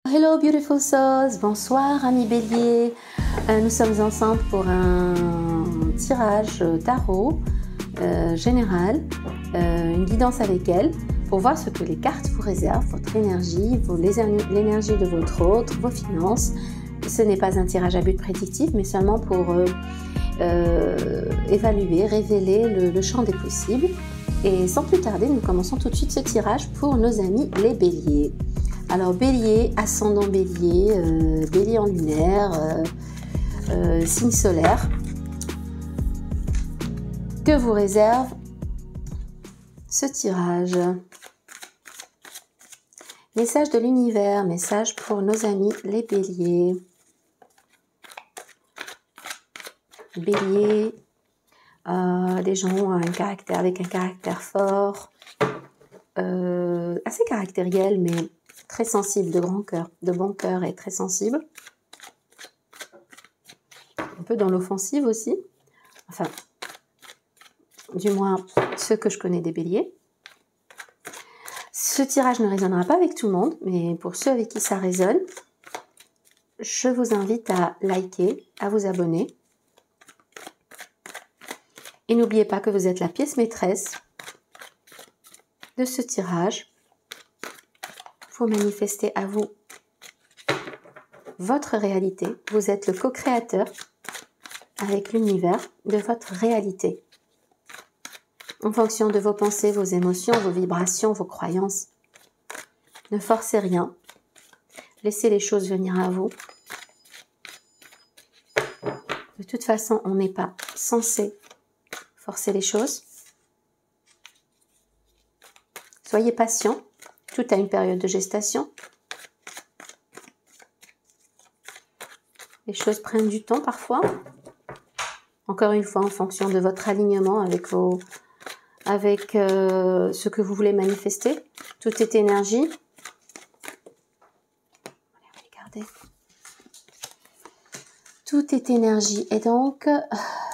Hello beautiful souls, bonsoir amis béliers, nous sommes ensemble pour un tirage tarot général, une guidance avec elle pour voir ce que les cartes vous réservent, votre énergie, l'énergie de votre autre, vos finances. Ce n'est pas un tirage à but prédictif mais seulement pour évaluer, révéler le champ des possibles. Et sans plus tarder, nous commençons tout de suite ce tirage pour nos amis les béliers. Alors bélier, ascendant bélier, bélier en lunaire, signe solaire, que vous réserve ce tirage? Message de l'univers, message pour nos amis les béliers. Bélier, des gens avec un caractère fort, assez caractériel, mais très sensible, de grand cœur, de bon cœur et très sensible. Un peu dans l'offensive aussi. Enfin, du moins ceux que je connais des béliers. Ce tirage ne résonnera pas avec tout le monde, mais pour ceux avec qui ça résonne, je vous invite à liker, à vous abonner. Et n'oubliez pas que vous êtes la pièce maîtresse de ce tirage. Vous manifestez à vous votre réalité. Vous êtes le co-créateur avec l'univers de votre réalité. En fonction de vos pensées, vos émotions, vos vibrations, vos croyances. Ne forcez rien. Laissez les choses venir à vous. De toute façon, on n'est pas censé forcer les choses. Soyez patient. Tout a une période de gestation. Les choses prennent du temps parfois. Encore une fois, en fonction de votre alignement avec ce que vous voulez manifester. Tout est énergie. Regardez. Tout est énergie. Et donc,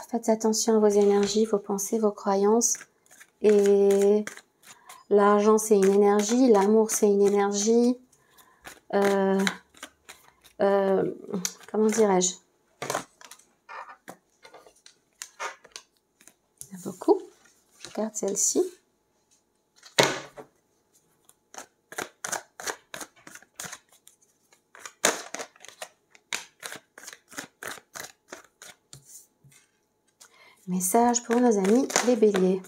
faites attention à vos énergies, vos pensées, vos croyances. Et l'argent, c'est une énergie. L'amour, c'est une énergie. Comment dirais-je? Il y en a beaucoup. Je regarde celle-ci. Message pour nos amis les béliers.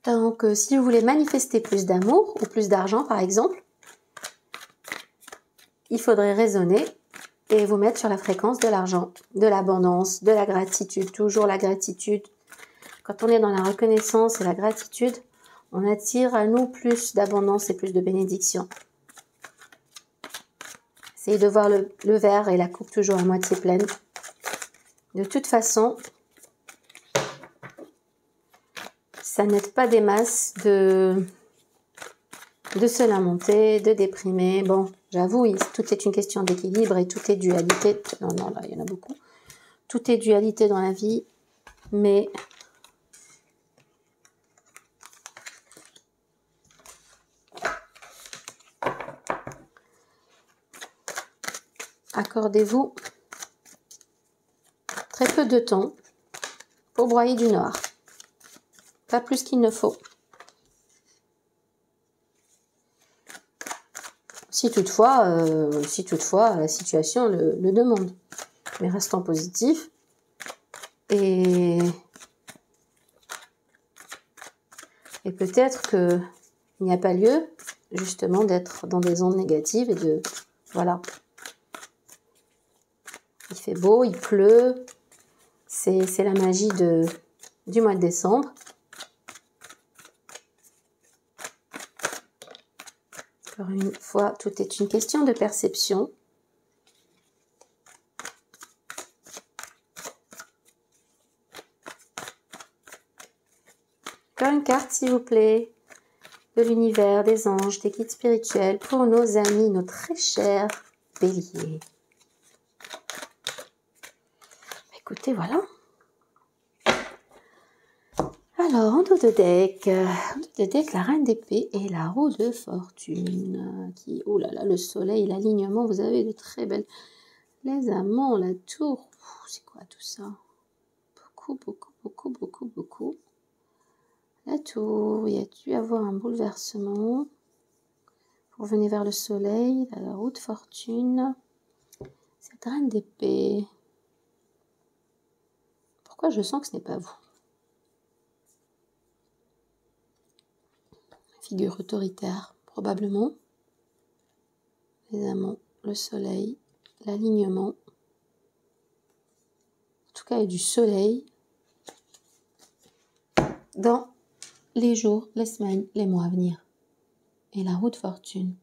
Donc, si vous voulez manifester plus d'amour ou plus d'argent, par exemple, il faudrait raisonner et vous mettre sur la fréquence de l'argent, de l'abondance, de la gratitude. Toujours la gratitude. Quand on est dans la reconnaissance et la gratitude, on attire à nous plus d'abondance et plus de bénédiction. Essayez de voir le verre et la coupe toujours à moitié pleine. De toute façon, ça n'aide pas des masses de se lamenter, de déprimer. Bon, j'avoue, tout est une question d'équilibre et tout est dualité. Non, là, il y en a beaucoup. Tout est dualité dans la vie, mais accordez-vous très peu de temps pour broyer du noir. Pas plus qu'il ne faut. Si toutefois la situation le demande. Mais restons positifs. Et peut-être qu'il n'y a pas lieu, justement, d'être dans des ondes négatives et de... Voilà. Il fait beau, il pleut. C'est la magie du mois de décembre. Encore une fois, tout est une question de perception. Encore une carte, s'il vous plaît. de l'univers, des anges, des guides spirituels pour nos amis, nos très chers béliers. Écoutez, voilà. Alors, en dos de deck, la reine d'épée et la roue de fortune. Oh là là, le soleil, l'alignement, vous avez de très belles... Les amants, la tour, c'est quoi tout ça? Beaucoup. La tour, il y a dû avoir un bouleversement. Pour venir vers le soleil, la roue de fortune. Cette reine d'épée. Pourquoi je sens que ce n'est pas vous? Figure autoritaire, probablement. Les amants, le soleil, l'alignement. En tout cas, il y a du soleil dans les jours, les semaines, les mois à venir. Et la roue de fortune.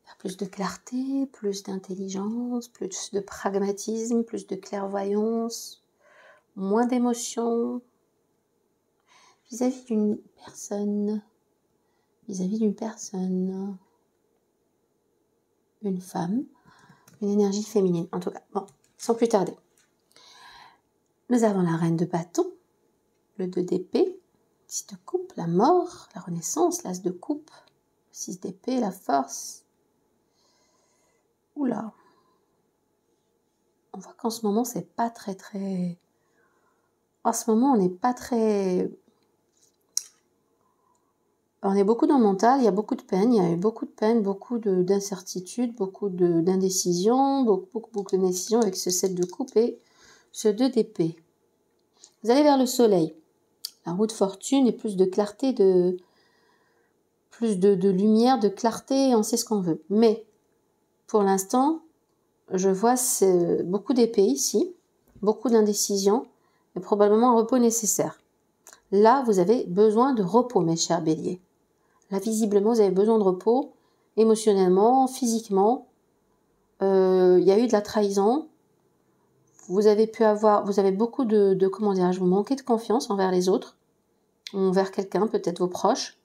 Faire plus de clarté, plus d'intelligence, plus de pragmatisme, plus de clairvoyance, moins d'émotion vis-à-vis d'une personne. Une femme, une énergie féminine, en tout cas. Bon, sans plus tarder. Nous avons la reine de bâton, le 2 d'épée, 6 de coupe, la mort, la renaissance, l'as de coupe, 6 d'épée, la force. Oula. On voit qu'en ce moment, c'est pas très... En ce moment, on n'est pas très... On est beaucoup dans le mental, il y a beaucoup de peine, il y a eu beaucoup de peine, beaucoup d'incertitudes, beaucoup d'indécision, beaucoup d'indécision avec ce 7 de coupe et ce 2 d'épée. Vous allez vers le soleil. La roue de fortune et plus de clarté, plus de lumière, de clarté, on sait ce qu'on veut. Mais pour l'instant, je vois beaucoup d'épée ici, beaucoup d'indécision et probablement un repos nécessaire. Là, vous avez besoin de repos, mes chers béliers. Là, visiblement, vous avez besoin de repos, émotionnellement, physiquement. Il y a eu de la trahison. Vous avez beaucoup comment dirais-je, vous manquez de confiance envers les autres, envers quelqu'un, peut-être vos proches.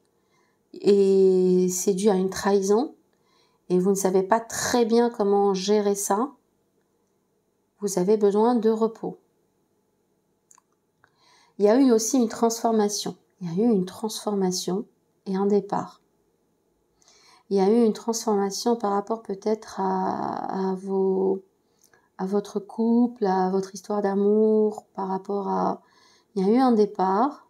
Et c'est dû à une trahison. Et vous ne savez pas très bien comment gérer ça. Vous avez besoin de repos. Il y a eu aussi une transformation. Il y a eu une transformation et un départ. Il y a eu une transformation par rapport peut-être à votre couple, à votre histoire d'amour, par rapport à... Il y a eu un départ.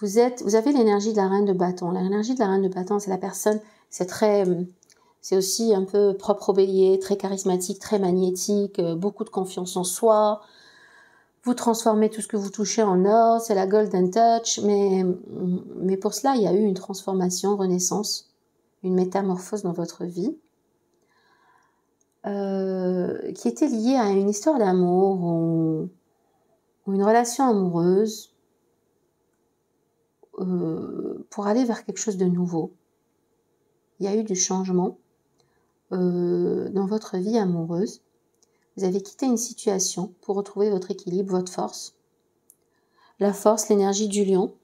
Vous avez l'énergie de la reine de bâton. L'énergie de la reine de bâton, c'est la personne, c'est aussi un peu propre au bélier, très charismatique, très magnétique, beaucoup de confiance en soi. Vous transformez tout ce que vous touchez en or, c'est la golden touch, mais pour cela, il y a eu une transformation, renaissance, une métamorphose dans votre vie, qui était liée à une histoire d'amour ou une relation amoureuse pour aller vers quelque chose de nouveau. Il y a eu du changement dans votre vie amoureuse. Vous avez quitté une situation pour retrouver votre équilibre, votre force. La force, l'énergie du lion.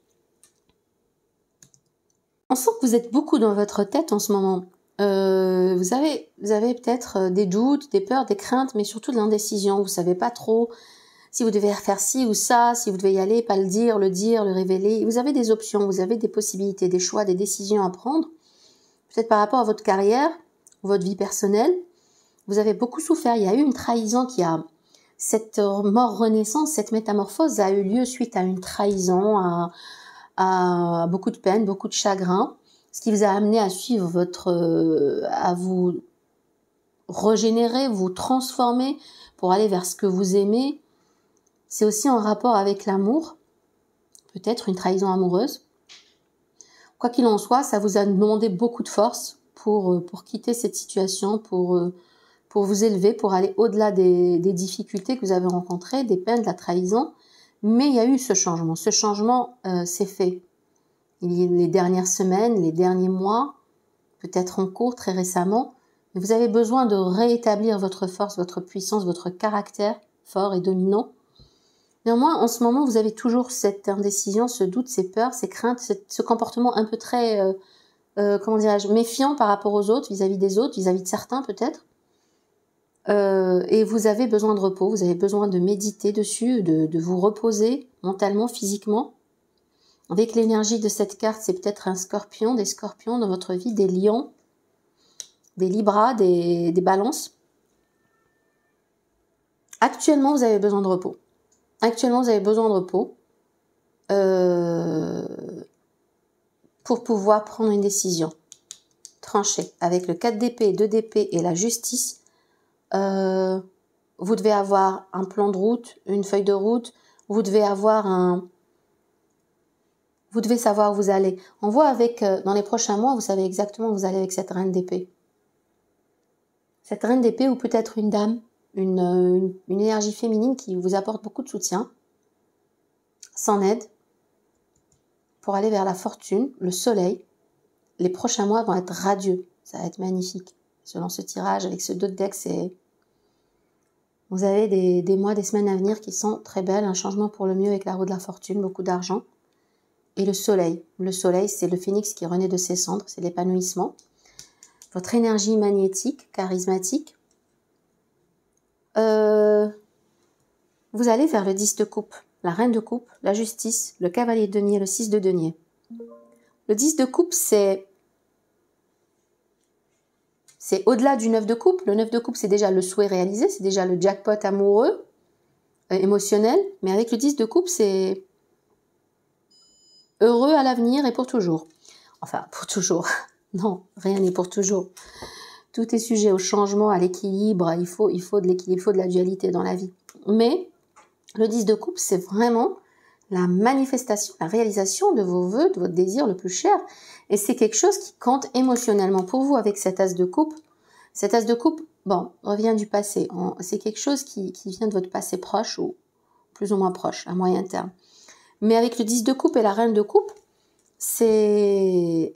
On sent que vous êtes beaucoup dans votre tête en ce moment. Vous avez peut-être des doutes, des peurs, des craintes, mais surtout de l'indécision. Vous ne savez pas trop si vous devez faire ci ou ça, si vous devez y aller, pas le dire, le révéler. Vous avez des options, vous avez des possibilités, des choix, des décisions à prendre. Peut-être par rapport à votre carrière, votre vie personnelle. Vous avez beaucoup souffert. Il y a eu une trahison cette mort-renaissance, cette métamorphose a eu lieu suite à une trahison, à beaucoup de peine, beaucoup de chagrin, ce qui vous a amené à suivre à vous régénérer, vous transformer pour aller vers ce que vous aimez. C'est aussi en rapport avec l'amour, peut-être une trahison amoureuse. Quoi qu'il en soit, ça vous a demandé beaucoup de force pour quitter cette situation, pour vous élever, pour aller au-delà des difficultés que vous avez rencontrées, des peines, de la trahison. Mais il y a eu ce changement. Ce changement s'est fait les dernières semaines, les derniers mois, peut-être en cours, très récemment. Mais vous avez besoin de réétablir votre force, votre puissance, votre caractère fort et dominant. Néanmoins, en ce moment, vous avez toujours cette indécision, ce doute, ces peurs, ces craintes, ce comportement un peu très comment dirais-je, méfiant par rapport aux autres, vis-à-vis des autres, vis-à-vis de certains peut-être. Et vous avez besoin de repos, vous avez besoin de méditer dessus, de vous reposer mentalement, physiquement. Avec l'énergie de cette carte, c'est peut-être un scorpion, des scorpions dans votre vie, des lions, des libras, des balances. Actuellement, vous avez besoin de repos. Actuellement, vous avez besoin de repos pour pouvoir prendre une décision tranchée. Avec le 4 d'épée, 2 d'épée et la justice, vous devez avoir un plan de route, une feuille de route, vous devez avoir vous devez savoir où vous allez. On voit avec, dans les prochains mois, vous savez exactement où vous allez avec cette reine d'épée. Cette reine d'épée ou peut-être une dame, une énergie féminine qui vous apporte beaucoup de soutien, s'en aide, pour aller vers la fortune, le soleil. Les prochains mois vont être radieux, ça va être magnifique. Selon ce tirage, avec ce dos de deck, vous avez des mois, des semaines à venir qui sont très belles, un changement pour le mieux avec la roue de la fortune, beaucoup d'argent. Et le soleil, c'est le phénix qui renaît de ses cendres, c'est l'épanouissement. Votre énergie magnétique, charismatique. Vous allez vers le 10 de coupe, la reine de coupe, la justice, le cavalier de denier, le 6 de denier. Le 10 de coupe, c'est au-delà du 9 de coupe. Le 9 de coupe, c'est déjà le souhait réalisé, c'est déjà le jackpot amoureux, émotionnel. Mais avec le 10 de coupe, c'est heureux à l'avenir et pour toujours. Enfin, pour toujours. Non, rien n'est pour toujours. Tout est sujet au changement, à l'équilibre. Il faut de l'équilibre, il faut de la dualité dans la vie. Mais le 10 de coupe, c'est vraiment la manifestation, la réalisation de vos vœux, de votre désir le plus cher. Et c'est quelque chose qui compte émotionnellement pour vous avec cet as de coupe. Cet as de coupe, bon, revient du passé. C'est quelque chose qui vient de votre passé proche ou plus ou moins proche, à moyen terme. Mais avec le 10 de coupe et la reine de coupe, c'est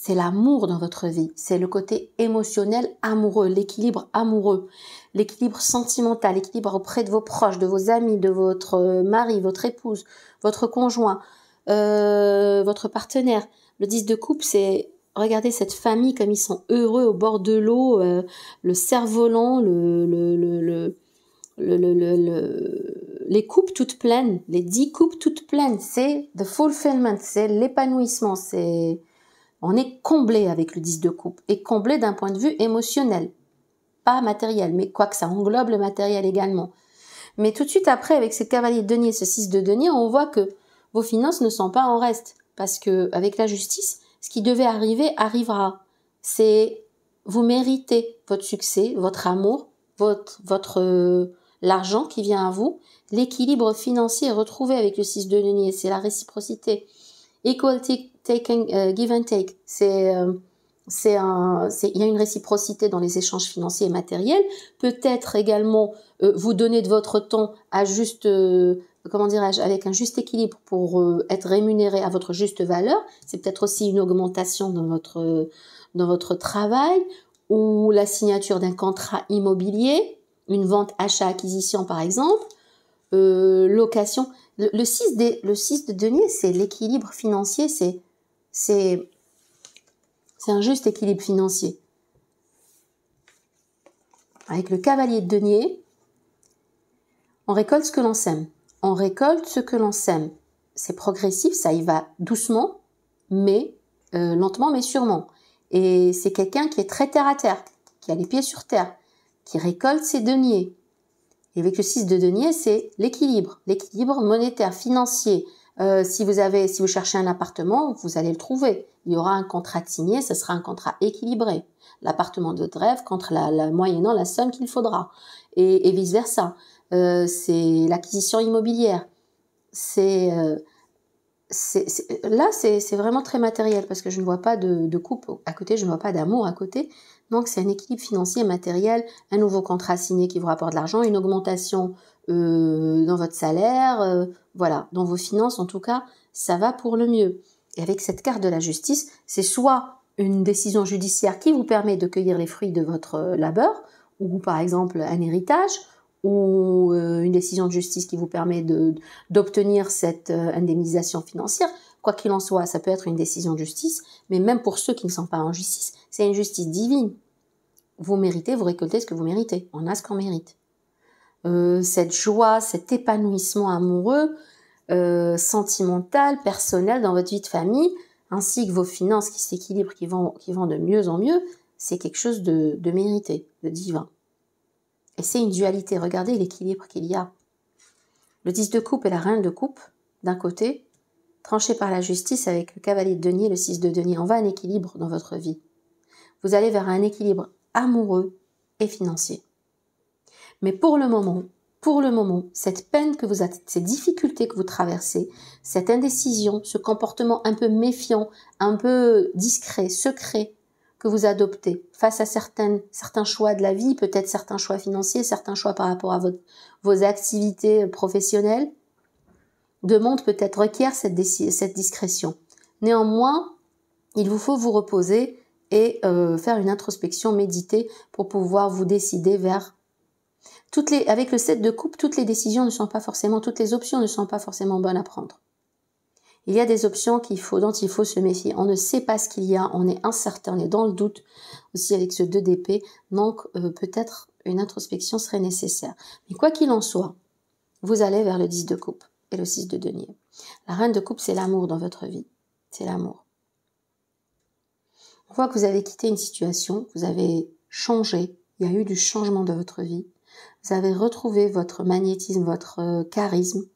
l'amour dans votre vie. C'est le côté émotionnel amoureux, l'équilibre amoureux, l'équilibre sentimental, l'équilibre auprès de vos proches, de vos amis, de votre mari, votre épouse, votre conjoint, votre partenaire. Le 10 de coupe, c'est, regardez cette famille comme ils sont heureux au bord de l'eau, le cerf-volant, les coupes toutes pleines, les 10 coupes toutes pleines, c'est the fulfillment, c'est l'épanouissement, on est comblé avec le 10 de coupe, et comblé d'un point de vue émotionnel, pas matériel, mais quoique ça englobe le matériel également. Mais tout de suite après, avec ce cavalier de denier, ce 6 de denier, on voit que vos finances ne sont pas en reste, parce que avec la justice, ce qui devait arriver, arrivera. C'est, vous méritez votre succès, votre amour, l'argent qui vient à vous, l'équilibre financier est retrouvé avec le 6 de denier, c'est la réciprocité. Equal taking, give and take, il y a une réciprocité dans les échanges financiers et matériels. Peut-être également vous donner de votre temps à juste, comment dirais-je, avec un juste équilibre pour être rémunéré à votre juste valeur. C'est peut-être aussi une augmentation dans votre travail ou la signature d'un contrat immobilier, une vente, achat, acquisition par exemple, location. Le 6 de denier, c'est l'équilibre financier, c'est un juste équilibre financier. Avec le cavalier de denier, on récolte ce que l'on sème. On récolte ce que l'on sème. C'est progressif, ça y va doucement, mais lentement, mais sûrement. Et c'est quelqu'un qui est très terre à terre, qui a les pieds sur terre, qui récolte ses deniers. Et avec le 6 de denier, c'est l'équilibre monétaire, financier. Si vous cherchez un appartement, vous allez le trouver. Il y aura un contrat signé, ce sera un contrat équilibré. L'appartement de votre rêve contre moyennant la somme qu'il faudra. Et vice versa. C'est l'acquisition immobilière. Là, c'est vraiment très matériel parce que je ne vois pas de couple à côté, je ne vois pas d'amour à côté. Donc, c'est un équilibre financier, matériel, un nouveau contrat signé qui vous rapporte de l'argent, une augmentation dans votre salaire, voilà, dans vos finances, en tout cas, ça va pour le mieux. Et avec cette carte de la justice, c'est soit une décision judiciaire qui vous permet de cueillir les fruits de votre labeur, ou par exemple un héritage, ou une décision de justice qui vous permet d'obtenir cette indemnisation financière. Quoi qu'il en soit, ça peut être une décision de justice, mais même pour ceux qui ne sont pas en justice, c'est une justice divine. Vous méritez, vous récoltez ce que vous méritez. On a ce qu'on mérite. Cette joie, cet épanouissement amoureux, sentimental, personnel dans votre vie de famille, ainsi que vos finances qui s'équilibrent, qui vont de mieux en mieux, c'est quelque chose de mérité, de divin. Et c'est une dualité. Regardez l'équilibre qu'il y a. Le 10 de coupe et la reine de coupe, d'un côté, tranché par la justice avec le cavalier de denier, le 6 de denier. On va à un équilibre dans votre vie. Vous allez vers un équilibre amoureux et financier. Mais pour le moment, cette peine que vous avez, ces difficultés que vous traversez, cette indécision, ce comportement un peu méfiant, un peu discret, secret que vous adoptez face à certains choix de la vie, peut-être certains choix financiers, certains choix par rapport à vos activités professionnelles, requiert cette discrétion. Néanmoins, il vous faut vous reposer et faire une introspection, méditer pour pouvoir vous décider vers avec le 7 de coupe, toutes les options ne sont pas forcément bonnes à prendre. Il y a des options dont il faut se méfier. On ne sait pas ce qu'il y a, on est incertain, on est dans le doute aussi avec ce 2 d'épée. Donc peut-être une introspection serait nécessaire. Mais quoi qu'il en soit, vous allez vers le 10 de coupe et le 6 de denier. La reine de coupe, c'est l'amour dans votre vie. C'est l'amour. On voit que vous avez quitté une situation, vous avez changé, il y a eu du changement de votre vie. Vous avez retrouvé votre magnétisme, votre charisme.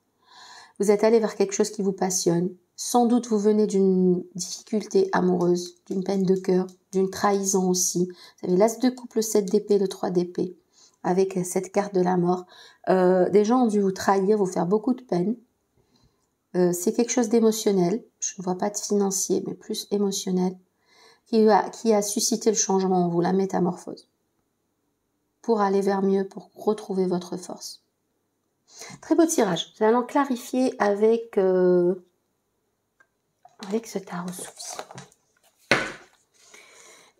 Vous êtes allé vers quelque chose qui vous passionne. Sans doute vous venez d'une difficulté amoureuse, d'une peine de cœur, d'une trahison aussi. Vous avez l'as de coupe, le 7 d'épée, le 3 d'épée, avec cette carte de la mort. Des gens ont dû vous trahir, vous faire beaucoup de peine. C'est quelque chose d'émotionnel. Je ne vois pas de financier, mais plus émotionnel, qui a suscité le changement en vous, la métamorphose, pour aller vers mieux, pour retrouver votre force. Très beau tirage. Nous allons clarifier avec ce tarot Sophie.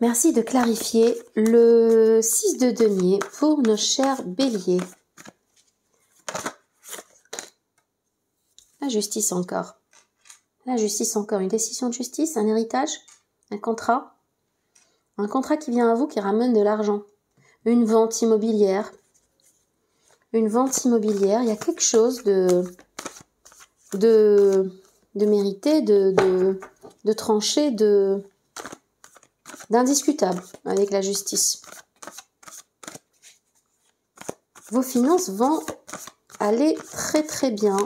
Merci de clarifier le 6 de denier pour nos chers béliers. La justice encore. La justice encore. Une décision de justice, un héritage, un contrat. Un contrat qui vient à vous, qui ramène de l'argent. Une vente immobilière. Une vente immobilière. Il y a quelque chose de mérité, de tranché, d'indiscutable avec la justice. Vos finances vont aller très très bien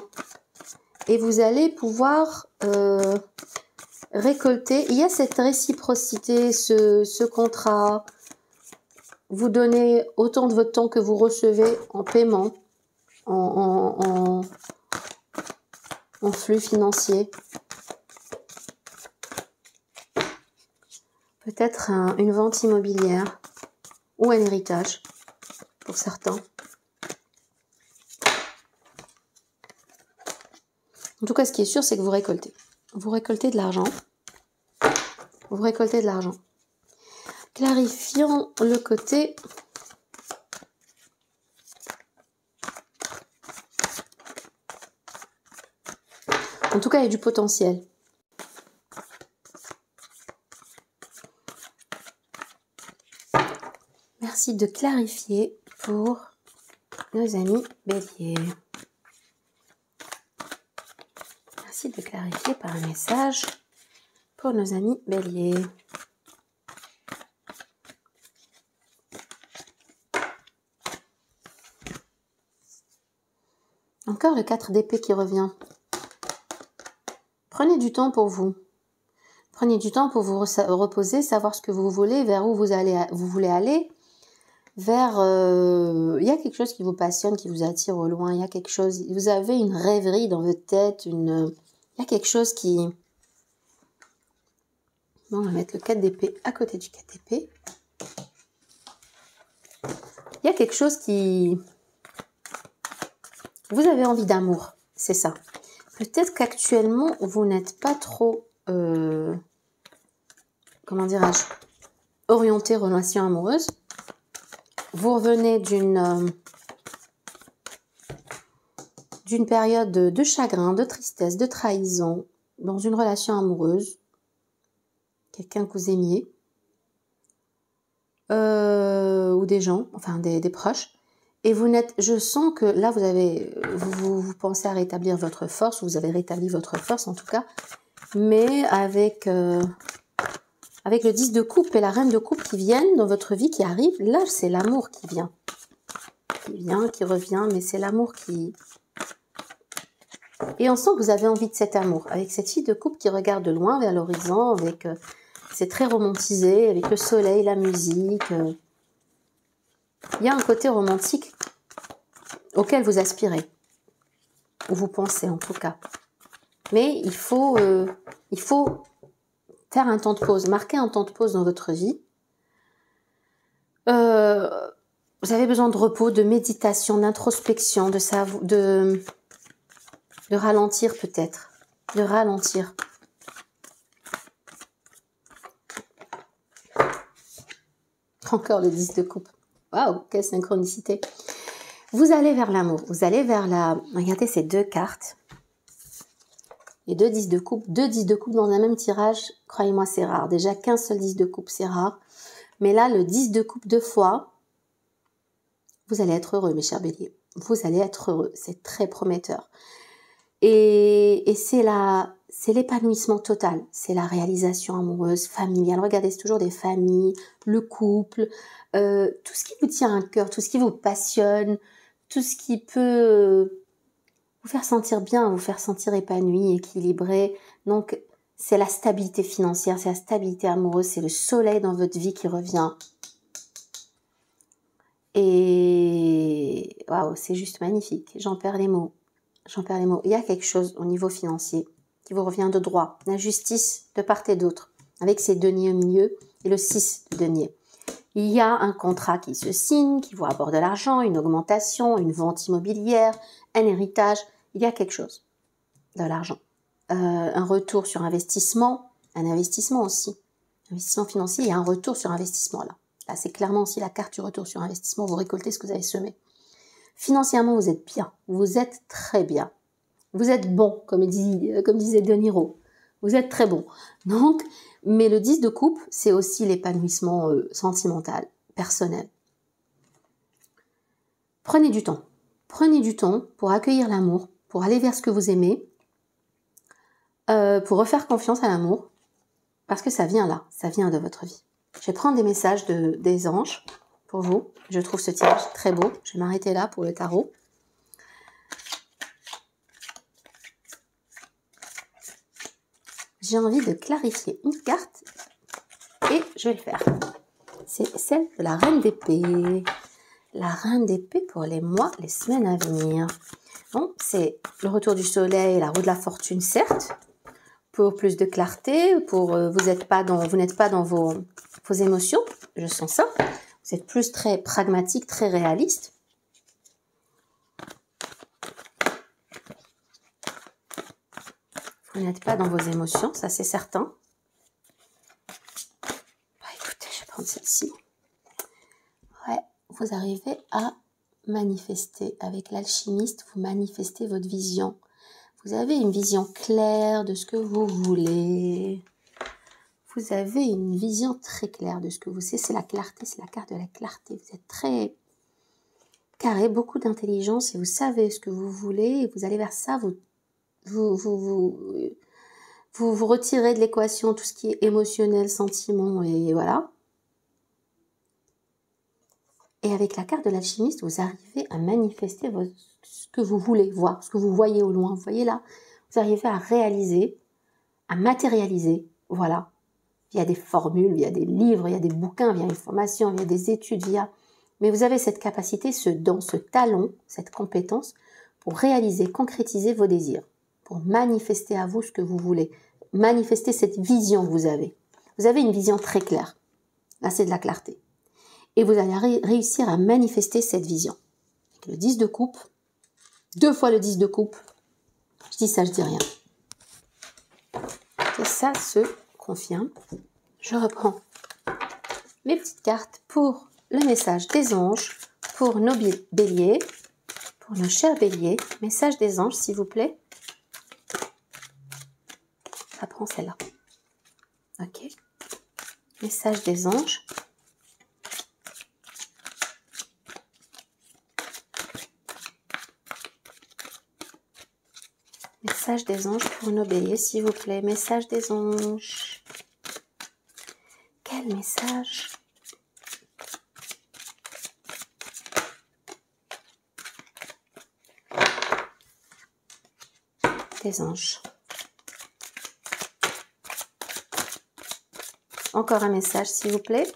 et vous allez pouvoir récolter. Il y a cette réciprocité, ce contrat. Vous donnez autant de votre temps que vous recevez en paiement, en flux financier. Peut-être une vente immobilière ou un héritage pour certains. En tout cas, ce qui est sûr, c'est que vous récoltez. Vous récoltez de l'argent. Vous récoltez de l'argent. Clarifions le côté en tout cas, il y a du potentiel. Merci de clarifier pour nos amis béliers. Merci de clarifier par un message pour nos amis béliers. Encore le 4 d'épée qui revient. Prenez du temps pour vous. Prenez du temps pour vous reposer, savoir ce que vous voulez, vers où vous voulez aller. Vers, il y a quelque chose qui vous passionne, qui vous attire au loin. Il y a quelque chose, vous avez une rêverie dans votre tête, il y a quelque chose qui... Bon, on va mettre le 4 d'épée à côté du 4 d'épée. Il y a quelque chose qui... Vous avez envie d'amour, c'est ça. Peut-être qu'actuellement, vous n'êtes pas trop, comment dirais-je, orienté relation amoureuse. Vous revenez d'une période de chagrin, de tristesse, de trahison, dans une relation amoureuse, quelqu'un que vous aimiez, ou des gens, enfin des proches, et vous n'êtes, je sens que là vous pensez à rétablir votre force, vous avez rétabli votre force en tout cas, mais avec le 10 de coupe et la reine de coupe qui viennent dans votre vie, qui arrivent, là c'est l'amour qui vient, qui revient, mais c'est l'amour qui... Et on sent que vous avez envie de cet amour, avec cette fille de coupe qui regarde de loin vers l'horizon, avec... c'est très romantisé, avec le soleil, la musique. Il y a un côté romantique auquel vous aspirez, ou vous pensez en tout cas. Mais il faut faire un temps de pause, marquer un temps de pause dans votre vie. Vous avez besoin de repos, de méditation, d'introspection, de ralentir peut-être, de ralentir. Encore le 10 de coupe. Waouh, quelle synchronicité. Vous allez vers l'amour, vous allez vers la... Regardez ces deux cartes. Les deux 10 de coupe, deux 10 de coupe dans un même tirage, croyez-moi, c'est rare. Déjà qu'un seul 10 de coupe, c'est rare. Mais là, le 10 de coupe 2 fois, vous allez être heureux, mes chers béliers. Vous allez être heureux, c'est très prometteur. Et c'est l'épanouissement total, c'est la réalisation amoureuse, familiale. Regardez, c'est toujours des familles, le couple, tout ce qui vous tient à cœur, tout ce qui vous passionne, tout ce qui peut vous faire sentir bien, vous faire sentir épanoui, équilibré. Donc, c'est la stabilité financière, c'est la stabilité amoureuse, c'est le soleil dans votre vie qui revient. Et waouh, c'est juste magnifique, j'en perds les mots. J'en perds les mots. Il y a quelque chose au niveau financier qui vous revient de droit. La justice de part et d'autre. Avec ces deniers au milieu et le 6 de denier. Il y a un contrat qui se signe, qui vous apporte de l'argent, une augmentation, une vente immobilière, un héritage. Il y a quelque chose. De l'argent. Un retour sur investissement. Un investissement aussi. Investissement financier, il y a un retour sur investissement là. Là, c'est clairement aussi la carte du retour sur investissement. Vous récoltez ce que vous avez semé. Financièrement, vous êtes bien, vous êtes très bien, vous êtes bon, comme disait De Niro, vous êtes très bon. Donc, mais le 10 de coupe, c'est aussi l'épanouissement sentimental, personnel. Prenez du temps pour accueillir l'amour, pour aller vers ce que vous aimez, pour refaire confiance à l'amour, parce que ça vient là, ça vient de votre vie. Je vais prendre des messages des anges pour vous. Je trouve ce tirage très beau. Je vais m'arrêter là pour le tarot. J'ai envie de clarifier une carte et je vais le faire. C'est celle de la reine d'épée. La reine d'épée pour les mois, les semaines à venir. Bon, c'est le retour du soleil, la roue de la fortune, certes, pour plus de clarté, pour vous n'êtes pas dans vos émotions, je sens ça. Vous êtes plus très pragmatique, très réaliste. Vous n'êtes pas dans vos émotions, ça c'est certain. Bah, écoutez, je vais prendre celle-ci. Ouais, vous arrivez à manifester. Avec l'alchimiste, vous manifestez votre vision. Vous avez une vision claire de ce que vous voulez. Vous avez une vision très claire de ce que vous savez. C'est la clarté, c'est la carte de la clarté. Vous êtes très carré, beaucoup d'intelligence et vous savez ce que vous voulez. Et vous allez vers ça, vous retirez de l'équation tout ce qui est émotionnel, sentiment et voilà. Et avec la carte de l'alchimiste, vous arrivez à manifester ce que vous voulez voir, ce que vous voyez au loin. Vous voyez là, vous arrivez à réaliser, à matérialiser, voilà. Il y a des formules, il y a des livres, il y a des bouquins, il y a une formation, il y a des études, mais vous avez cette capacité, ce don, ce talent, cette compétence pour réaliser, concrétiser vos désirs, pour manifester à vous ce que vous voulez, manifester cette vision que vous avez. Vous avez une vision très claire. Là, c'est de la clarté. Et vous allez réussir à manifester cette vision. Avec le 10 de coupe, 2 fois le 10 de coupe, je dis ça, je dis rien. Et ça se confirme. Je reprends mes petites cartes pour le message des anges, pour nos béliers, pour nos chers béliers. Message des anges, s'il vous plaît. prends celle-là. Ok. Message des anges. Message des anges pour nos béliers, s'il vous plaît. Message des anges. Quel message? Des anges. Encore un message, s'il vous plaît.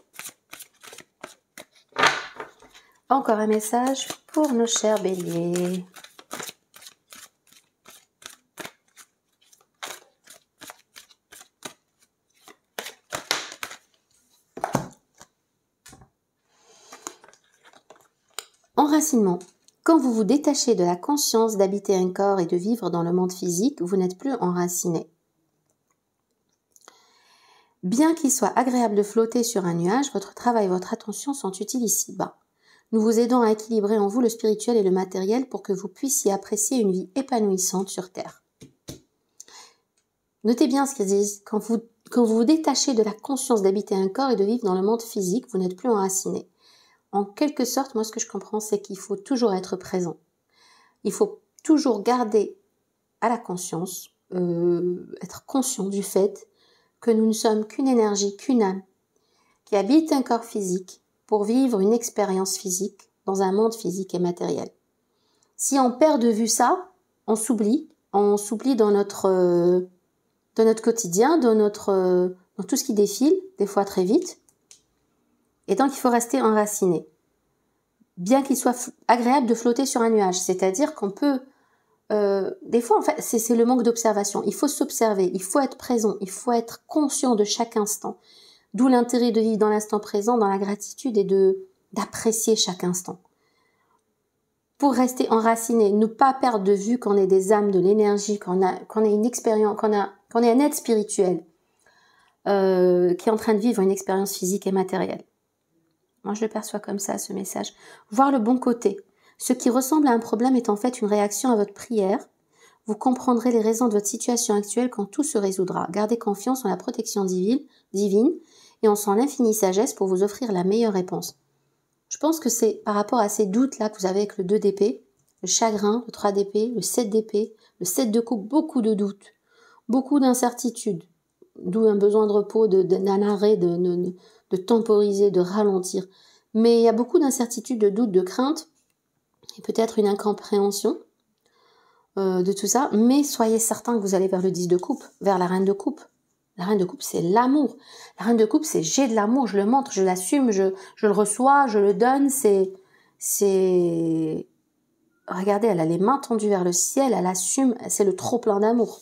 Encore un message pour nos chers béliers. Enracinement. Quand vous vous détachez de la conscience d'habiter un corps et de vivre dans le monde physique, vous n'êtes plus enraciné. Bien qu'il soit agréable de flotter sur un nuage, votre travail et votre attention sont utiles ici-bas. Nous vous aidons à équilibrer en vous le spirituel et le matériel pour que vous puissiez apprécier une vie épanouissante sur Terre. Notez bien ce qu'ils disent. Quand vous vous détachez de la conscience d'habiter un corps et de vivre dans le monde physique, vous n'êtes plus enraciné. En quelque sorte, moi, ce que je comprends, c'est qu'il faut toujours être présent. Il faut toujours garder à la conscience, être conscient du fait que nous ne sommes qu'une énergie, qu'une âme, qui habite un corps physique pour vivre une expérience physique dans un monde physique et matériel. Si on perd de vue ça, on s'oublie dans notre quotidien, dans tout ce qui défile, des fois très vite. Et donc, il faut rester enraciné. Bien qu'il soit agréable de flotter sur un nuage. C'est-à-dire qu'on peut... des fois, en fait, c'est le manque d'observation. Il faut s'observer, il faut être présent, il faut être conscient de chaque instant. D'où l'intérêt de vivre dans l'instant présent, dans la gratitude et d'apprécier chaque instant. Pour rester enraciné, ne pas perdre de vue qu'on est des âmes, de l'énergie, qu'on est une expérience, qu'on est un être spirituel qui est en train de vivre une expérience physique et matérielle. Moi, je le perçois comme ça, ce message. Voir le bon côté. Ce qui ressemble à un problème est en fait une réaction à votre prière. Vous comprendrez les raisons de votre situation actuelle quand tout se résoudra. Gardez confiance en la protection divine et en son infinie sagesse pour vous offrir la meilleure réponse. Je pense que c'est par rapport à ces doutes-là que vous avez avec le 2 d'épée, le chagrin, le 3 d'épée, le 7 d'épée, le 7 de coupe, beaucoup de doutes, beaucoup d'incertitudes, d'où un besoin de repos, d'un arrêt, de temporiser, de ralentir. Mais il y a beaucoup d'incertitudes, de doutes, de craintes, et peut-être une incompréhension de tout ça, mais soyez certains que vous allez vers le 10 de coupe, vers la reine de coupe. La reine de coupe, c'est l'amour. La reine de coupe, c'est j'ai de l'amour, je le montre, je l'assume, je le reçois, je le donne, Regardez, elle a les mains tendues vers le ciel, elle assume, c'est le trop plein d'amour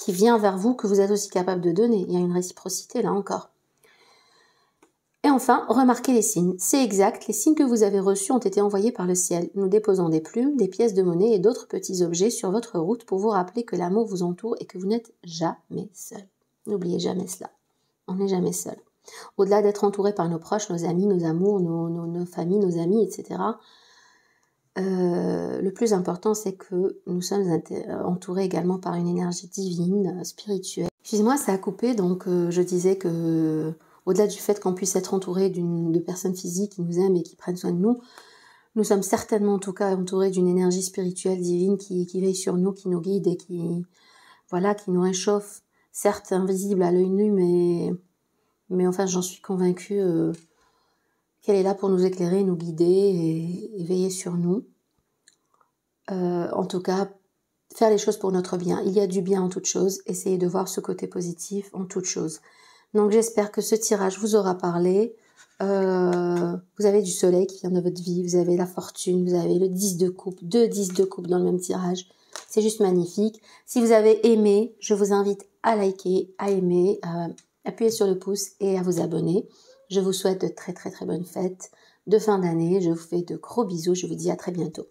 qui vient vers vous, que vous êtes aussi capable de donner. Il y a une réciprocité là encore. Et enfin, remarquez les signes. C'est exact, les signes que vous avez reçus ont été envoyés par le ciel. Nous déposons des plumes, des pièces de monnaie et d'autres petits objets sur votre route pour vous rappeler que l'amour vous entoure et que vous n'êtes jamais seul. N'oubliez jamais cela. On n'est jamais seul. Au-delà d'être entouré par nos proches, nos amis, nos amours, nos familles, nos amis, etc., le plus important, c'est que nous sommes entourés également par une énergie divine, spirituelle. Excusez-moi, ça a coupé, donc je disais que au-delà du fait qu'on puisse être entouré de personnes physiques qui nous aiment et qui prennent soin de nous, nous sommes certainement en tout cas entourés d'une énergie spirituelle divine qui veille sur nous, qui nous guide et qui nous réchauffe, certes invisible à l'œil nu, mais enfin j'en suis convaincue qu'elle est là pour nous éclairer, nous guider et veiller sur nous. En tout cas, faire les choses pour notre bien. Il y a du bien en toute chose. Essayez de voir ce côté positif en toute chose. Donc j'espère que ce tirage vous aura parlé. Vous avez du soleil qui vient de votre vie, vous avez la fortune, vous avez le 10 de coupe, 2 10 de coupe dans le même tirage. C'est juste magnifique. Si vous avez aimé, je vous invite à liker, à aimer, à appuyer sur le pouce et à vous abonner. Je vous souhaite de très très très bonnes fêtes de fin d'année. Je vous fais de gros bisous. Je vous dis à très bientôt.